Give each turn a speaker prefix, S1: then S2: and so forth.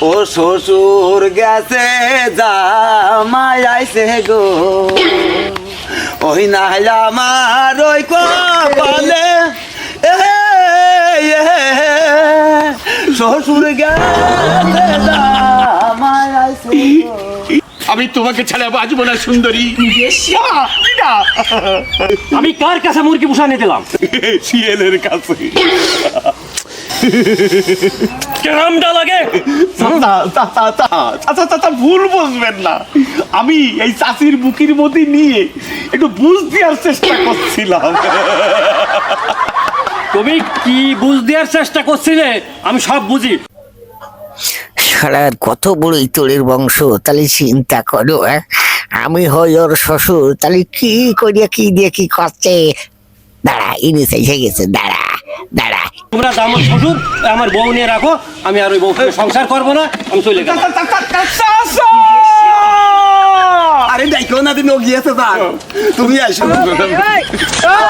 S1: ও শ্বশুর গেছে জামাই আইছে গো, ওই নাইলা আমার ওই কপালে শ্বশুর গেছে জামাই আইছে গো।
S2: আমি তোমাকে ছাড়া বাঁচবো না সুন্দরী।
S3: আমি কার কাছে মুরগি পোষা নিয়ে দিলাম?
S2: শিয়ালের কাছে।
S3: কেরামটা লাগে।
S2: ভুল বুঝবেন না, আমি এই চাষির বুকির মধ্যে নিয়ে একটু বুঝ দেওয়ার চেষ্টা করছিলাম।
S3: তুমি কি বুঝ দেওয়ার চেষ্টা করছিলে? আমি সব বুঝি।
S4: শালার কত বড় ইতরের বংশ, তাহলে চিন্তা করো। আমি হই ওর শ্বশুর, তাহলে কি করিয়া কি দিয়ে কি করছে। দাঁড়া, ইনিস এসে গেছে, দাঁড়া দাঁড়া।
S3: তোমরা আমার শ্বশুর, আমার বউ নিয়ে রাখো। আমি আর ওই বউ সংসার করবো না, আমি চলে গেলাম।
S1: আরে দেখো না, তুমি গিয়েছো, তুমি আসো।